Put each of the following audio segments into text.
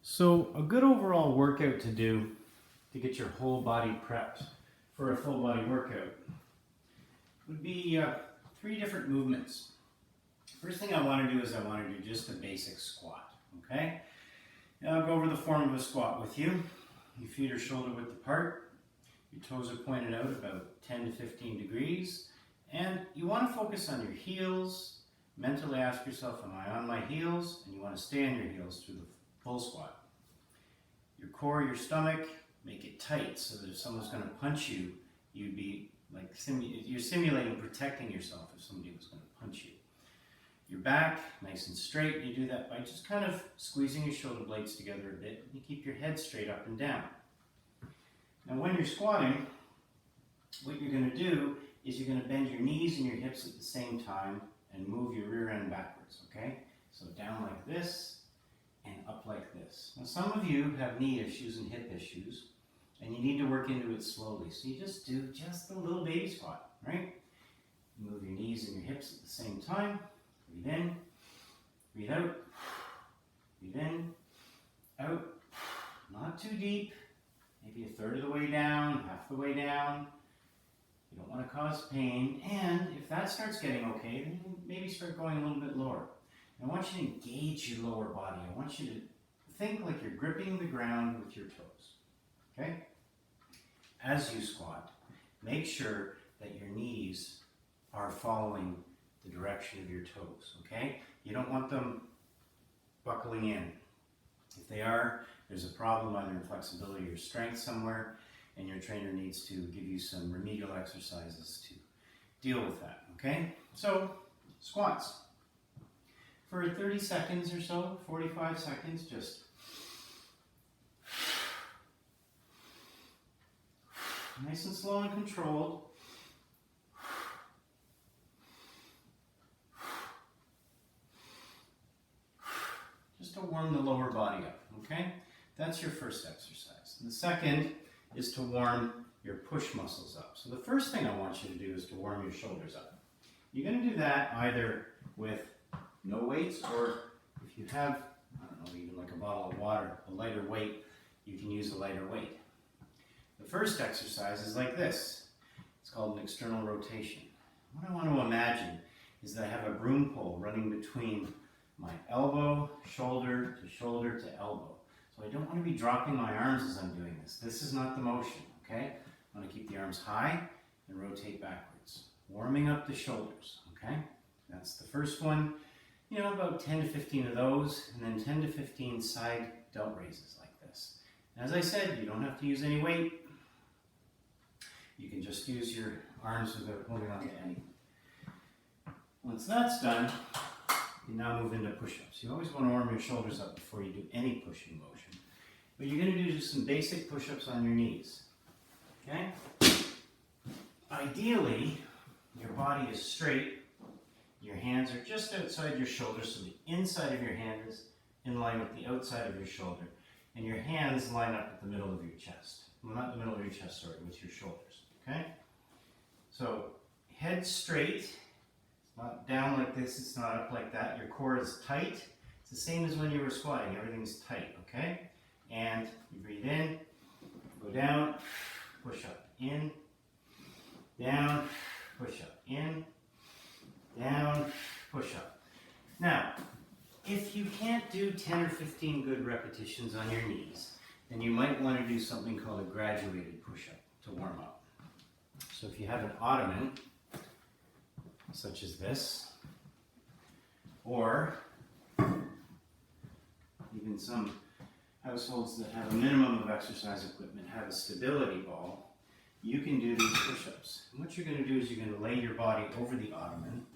So a good overall workout to do to get your whole body prepped for a full body workout would be 3 different movements. First thing I want to do is I want to do just a basic squat, okay? Now I'll go over the form of a squat with you. Your feet are shoulder width apart, your toes are pointed out about 10 to 15 degrees, and you want to focus on your heels. Mentally ask yourself, am I on my heels? And you want to stay on your heels through the full squat. Your core, your stomach, make it tight so that if someone's going to punch you, you'd be like, you're simulating protecting yourself if somebody was going to punch you. Your back, nice and straight. You do that by just kind of squeezing your shoulder blades together a bit. You keep your head straight up and down. Now when you're squatting, what you're going to do is you're going to bend your knees and your hips at the same time and move your rear end backwards, okay? So down like this and up like this. Now some of you have knee issues and hip issues, and you need to work into it slowly. So you just do just a little baby squat, right? You move your knees and your hips at the same time. Breathe in, breathe out, breathe in, out. Not too deep, maybe a third of the way down, half the way down. You don't want to cause pain, and if that starts getting okay, then maybe start going a little bit lower. I want you to engage your lower body. I want you to think like you're gripping the ground with your toes, okay? As you squat, make sure that your knees are following the direction of your toes, okay? You don't want them buckling in. If they are, there's a problem either in flexibility or strength somewhere, and your trainer needs to give you some remedial exercises to deal with that, okay? So, squats. For 30 seconds or so, 45 seconds, just nice and slow and controlled. Just to warm the lower body up, okay? That's your first exercise. And the second is to warm your push muscles up. So the first thing I want you to do is to warm your shoulders up. You're going to do that either with no weights, or if you have, I don't know, even like a bottle of water, a lighter weight, you can use a lighter weight. The first exercise is like this. It's called an external rotation. What I want to imagine is that I have a broom pole running between my elbow, shoulder to elbow. So I don't want to be dropping my arms as I'm doing this. This is not the motion, okay? I want to keep the arms high and rotate backwards. Warming up the shoulders, okay? That's the first one. You know, about 10 to 15 of those, and then 10 to 15 side delt raises like this. As I said, you don't have to use any weight. You can just use your arms without holding on to anything. Once that's done, you now move into push-ups. You always want to warm your shoulders up before you do any pushing motion. But you're going to do just some basic push-ups on your knees. Okay? Ideally, your body is straight. Your hands are just outside your shoulders, so the inside of your hand is in line with the outside of your shoulder. And your hands line up at the middle of your chest. Well, not the middle of your chest, sorry, with your shoulders. Okay? So, head straight. Not down like this, it's not up like that. Your core is tight. It's the same as when you were squatting. Everything's tight, okay? And you breathe in, go down, push up, in, down, push up, in, down, push up. Now, if you can't do 10 or 15 good repetitions on your knees, then you might want to do something called a graduated push-up to warm up. So if you have an ottoman, such as this, or even some households that have a minimum of exercise equipment have a stability ball, you can do these push-ups. And what you're going to do is you're going to lay your body over the ottoman,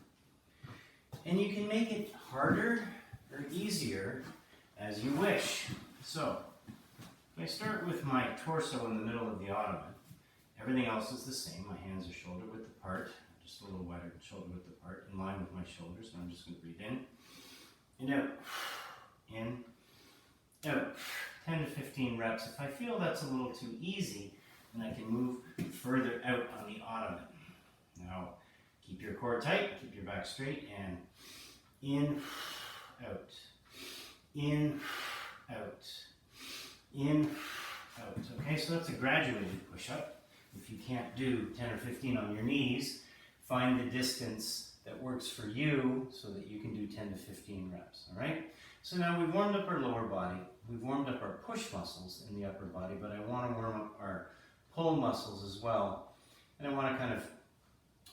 and you can make it harder or easier as you wish. So, if I start with my torso in the middle of the ottoman, everything else is the same. My hands are shoulder width apart. Just a little wider, shoulder width apart, in line with my shoulders. And I'm just going to breathe in and out, in, out. 10 to 15 reps. If I feel that's a little too easy, then I can move further out on the ottoman. Now, keep your core tight, keep your back straight, and in, out, in, out. Okay, so that's a graduated push-up. If you can't do 10 or 15 on your knees, find the distance that works for you so that you can do 10 to 15 reps, all right? So now we've warmed up our lower body, we've warmed up our push muscles in the upper body, but I want to warm up our pull muscles as well, and I want to kind of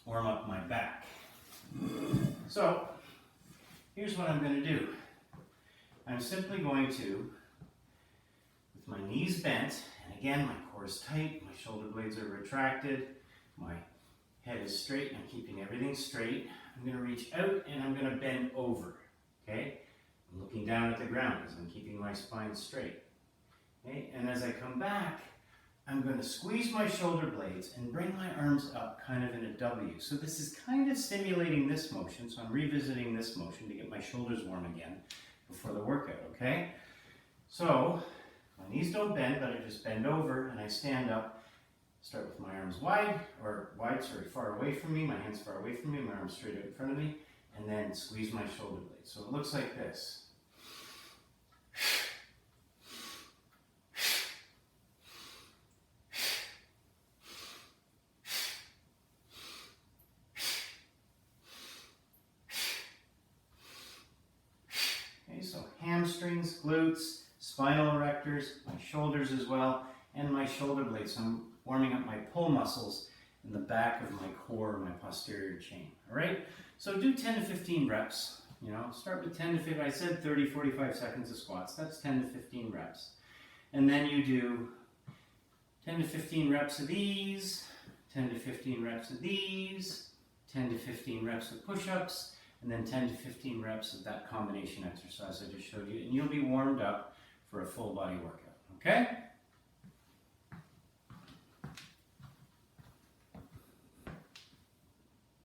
warm up my back. So here's what I'm going to do. I'm simply going to, with my knees bent, and again my core is tight, my shoulder blades are retracted, my head is straight, and I'm keeping everything straight. I'm going to reach out and I'm going to bend over, okay? I'm looking down at the ground because I'm keeping my spine straight. Okay? And as I come back, I'm going to squeeze my shoulder blades and bring my arms up kind of in a W. So this is kind of stimulating this motion, so I'm revisiting this motion to get my shoulders warm again before the workout, okay? So my knees don't bend, but I just bend over and I stand up. Start with my arms far away from me, my hands far away from me, my arms straight out in front of me, and then squeeze my shoulder blades. So it looks like this. Okay, so hamstrings, glutes, spinal erectors, my shoulders as well, and my shoulder blades. So I'm warming up my pull muscles in the back of my core, my posterior chain. All right? So do 10 to 15 reps. You know, start with 10 to 15. I said 30, 45 seconds of squats. That's 10 to 15 reps. And then you do 10 to 15 reps of these, 10 to 15 reps of these, 10 to 15 reps of push-ups, and then 10 to 15 reps of that combination exercise I just showed you. And you'll be warmed up for a full body workout. Okay?